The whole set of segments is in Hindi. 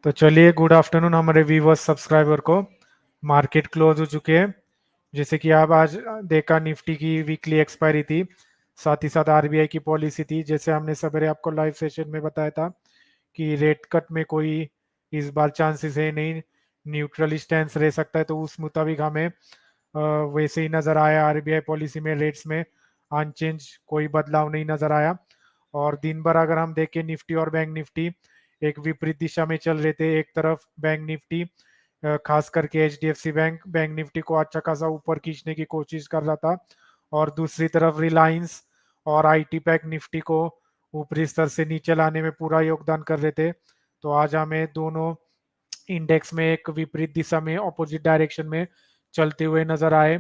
तो चलिए, गुड आफ्टरनून हमारे व्यूवर्स सब्सक्राइबर को। मार्केट क्लोज हो चुके हैं। जैसे कि आप आज देखा, निफ्टी की वीकली एक्सपायरी थी, साथ ही साथ आरबीआई की पॉलिसी थी। जैसे हमने सवेरे आपको लाइव सेशन में बताया था कि रेट कट में कोई इस बार चांसेस है नहीं, न्यूट्रल स्टैंस रह सकता है। तो उस मुताबिक हमें वैसे ही नज़र आया। आरबीआई पॉलिसी में रेट्स में अनचेंज कोई बदलाव नहीं नज़र आया। और दिन भर अगर हम देखें, निफ्टी और बैंक निफ्टी एक विपरीत दिशा में चल रहे थे। एक तरफ बैंक निफ्टी खास करके एचडीएफसी बैंक बैंक निफ्टी को अच्छा खासा ऊपर खींचने की कोशिश कर रहा था, और दूसरी तरफ रिलायंस और आईटी पैक निफ्टी को ऊपरी स्तर से नीचे लाने में पूरा योगदान कर रहे थे। तो आज हमें दोनों इंडेक्स में एक विपरीत दिशा में ऑपोजिट डायरेक्शन में चलते हुए नजर आए।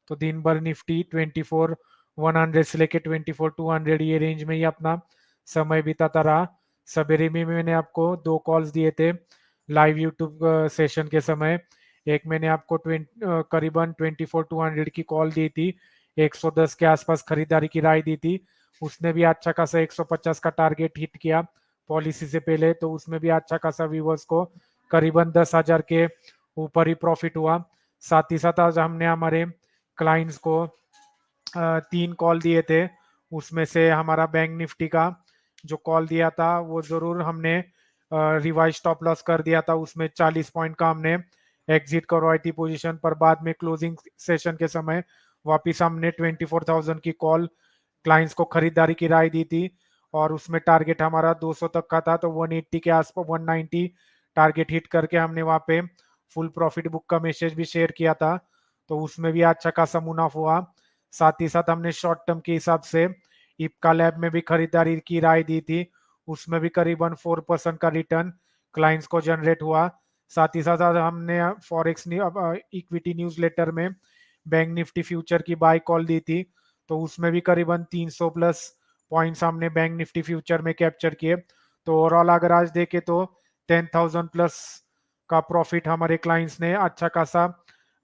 तो दिन भर निफ्टी 24,100 से लेके 24,200 ये रेंज में ही अपना समय बिताता रहा। सवेरे में मैंने आपको दो कॉल्स दिए थे लाइव यूट्यूब सेशन के समय। एक मैंने आपको करीबन 24,200 की कॉल दी थी, 110 के आसपास खरीदारी की राय दी थी। उसने भी अच्छा खासा 150 का टारगेट हिट किया पॉलिसी से पहले। तो उसमें भी अच्छा खासा व्यूवर्स को करीबन 10,000 के ऊपर ही प्रॉफिट हुआ। साथ ही साथ आज हमने हमारे क्लाइंट्स को तीन कॉल दिए थे। उसमें से हमारा बैंक निफ्टी का जो कॉल दिया था वो जरूर हमने रिवाइज स्टॉप लॉस कर दिया था। उसमें 40 पॉइंट का हमने एग्जिट करवाई थी पोजीशन, पर बाद में क्लोजिंग सेशन के समय वापिस हमने 24,000 की कॉल क्लाइंट्स को खरीदारी की राय दी थी। और उसमें टारगेट हमारा 200 तक का था, तो 180 के आसपास 190 टारगेट हिट करके हमने वहां पे फुल प्रॉफिट बुक का मैसेज भी शेयर किया था। तो उसमें भी अच्छा खासा मुनाफा हुआ। साथ ही साथ हमने शॉर्ट टर्म के हिसाब से इप्का लैब में भी खरीदारी की राय दी थी। उसमें भी करीबन 4% का रिटर्न क्लाइंट्स को जनरेट हुआ। साथ ही साथ हमने फॉरेक्स इक्विटी न्यूज लेटर में बैंक निफ्टी फ्यूचर की बाय कॉल दी थी। तो उसमें भी करीबन 300 प्लस पॉइंट्स हमने बैंक निफ्टी फ्यूचर में कैप्चर किए। तो ओवरऑल अगर आज देखे तो 10,000 प्लस का प्रॉफिट हमारे क्लाइंट्स ने अच्छा खासा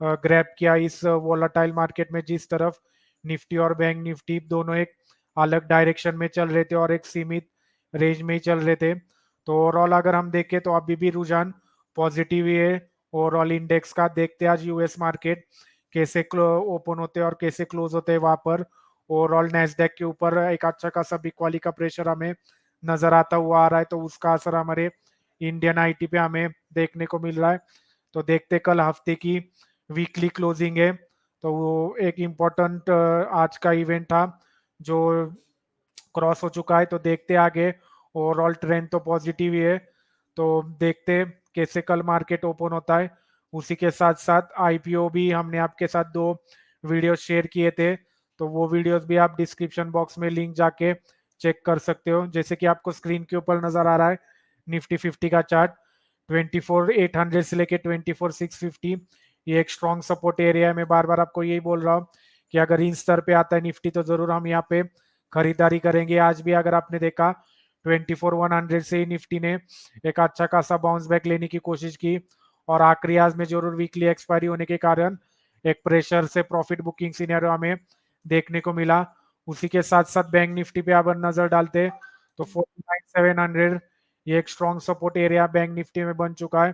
ग्रैब किया इस वोलाटाइल मार्केट में, जिस तरफ निफ्टी और बैंक निफ्टी दोनों एक अलग डायरेक्शन में चल रहे थे और एक सीमित रेंज में ही चल रहे थे। तो ओवरऑल अगर हम देखें तो अभी भी रुझान पॉजिटिव ही है ओवरऑल इंडेक्स का। देखते हैं आज यूएस मार्केट कैसे ओपन होते हैं और कैसे क्लोज होते हैं वहां पर। ओवरऑल नेस्डेक के ऊपर एक अच्छा खासा बिकवाली का प्रेशर हमें नजर आता हुआ आ रहा है। तो उसका असर हमारे इंडियन आईटी पे हमें देखने को मिल रहा है। तो देखते कल हफ्ते की वीकली क्लोजिंग है, तो वो एक इम्पोर्टेंट आज का इवेंट था जो क्रॉस हो चुका है। तो देखते आगे, ओवरऑल ट्रेंड तो पॉजिटिव ही है। तो देखते कैसे कल मार्केट ओपन होता है। उसी के साथ साथ आईपीओ भी हमने आपके साथ दो वीडियो शेयर किए थे, तो वो वीडियोस भी आप डिस्क्रिप्शन बॉक्स में लिंक जाके चेक कर सकते हो। जैसे कि आपको स्क्रीन के ऊपर नजर आ रहा है निफ्टी 50 का चार्ट, 24,800 से लेके 24,650 ये एक स्ट्रॉन्ग सपोर्ट एरिया है। मैं बार बार आपको यही बोल रहा हूँ कि अगर इन स्तर पे आता है निफ्टी तो जरूर हम यहाँ पे खरीदारी करेंगे। आज भी अगर आपने देखा 24,100 से ही निफ्टी ने एक अच्छा खासा बाउंस बैक लेने की कोशिश की, और आखिरी आज में जरूर वीकली एक्सपायरी होने के कारण एक प्रेशर से प्रॉफिट बुकिंग सिनेरियो हमें देखने को मिला। उसी के साथ साथ बैंक निफ्टी पे अगर नजर डालते तो 49,700 ये एक strong support area bank Nifty में बन चुका है।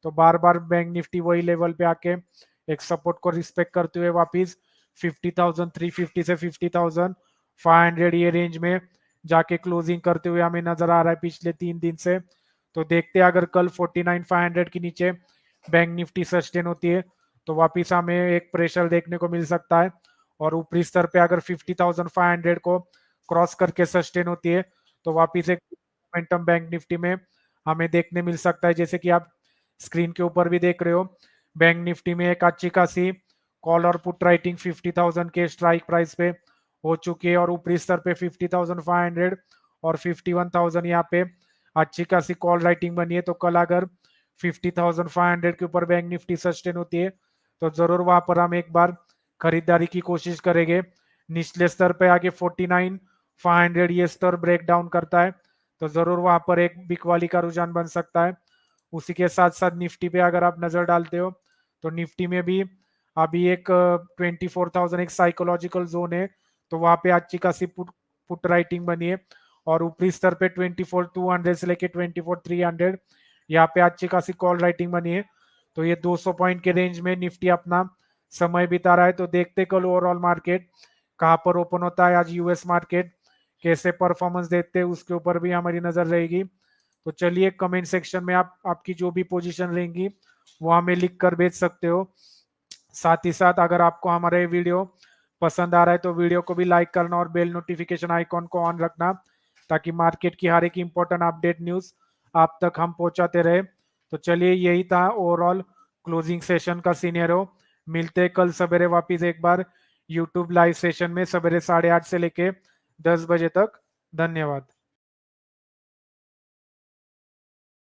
तो बार बार बैंक निफ्टी वही लेवल पे आके एक सपोर्ट को रिस्पेक्ट करते हुए वापिस 50,350 से 50,500 ये रेंज में जाके क्लोजिंग करते हुए हमें नजर आ रहा है पिछले 3 दिन से। तो देखते हैं अगर कल 49,500 के नीचे बैंक निफ्टी सस्टेन होती है तो वापिस हमें एक प्रेशर देखने को मिल सकता है। और ऊपरी स्तर पे अगर 50,500 को क्रॉस करके सस्टेन होती है तो वापिस एक मोमेंटम बैंक निफ्टी में हमें देखने मिल सकता है। जैसे कि आप स्क्रीन के ऊपर भी देख रहे हो, बैंक निफ्टी में एक अच्छी खासी कॉल और पुट राइटिंग 50,000 के स्ट्राइक प्राइस पे हो चुकी है, और ऊपरी स्तर पे 50,500 और 51,000 यहाँ पे अच्छी खासी कॉल राइटिंग बनी है। तो कल अगर 50,500 के ऊपर बैंक निफ्टी सस्टेन होती है तो जरूर वहां पर हम एक बार खरीदारी की कोशिश करेंगे। निचले स्तर पे आगे 49,500 ये स्तर ब्रेक डाउन करता है तो जरूर वहां पर एक बिकवाली का रुझान बन सकता है। उसी के साथ साथ निफ्टी पे अगर आप नजर डालते हो तो निफ्टी में भी अभी एक 24,000 एक साइकोलॉजिकल जोन है, तो वहां पे अच्छी खासी पुट राइटिंग बनी है। और ऊपरी स्तर पे 24,200 से लेके 24,300 यहाँ पे अच्छी खासी कॉल राइटिंग बनी है। तो ये 200 पॉइंट के रेंज में निफ्टी अपना समय बिता रहा है। तो देखते कल ओवरऑल मार्केट कहाँ पर ओपन होता है, आज यूएस मार्केट कैसे परफॉर्मेंस देते हैं उसके ऊपर भी हमारी नजर रहेगी। तो चलिए कमेंट सेक्शन में आप आपकी जो भी पोजीशन रहेंगी वो हमें लिख कर भेज सकते हो। साथ ही साथ अगर आपको हमारा ये वीडियो पसंद आ रहा है तो वीडियो को भी लाइक करना और बेल नोटिफिकेशन आइकॉन को ऑन रखना, ताकि मार्केट की हर एक इंपॉर्टेंट अपडेट न्यूज आप तक हम पहुंचाते रहे। तो चलिए यही था ओवरऑल क्लोजिंग सेशन का सीनियर। मिलते हैं कल सवेरे वापिस एक बार यूट्यूब लाइव सेशन में सवेरे 8:30 से लेके 10 बजे तक। धन्यवाद।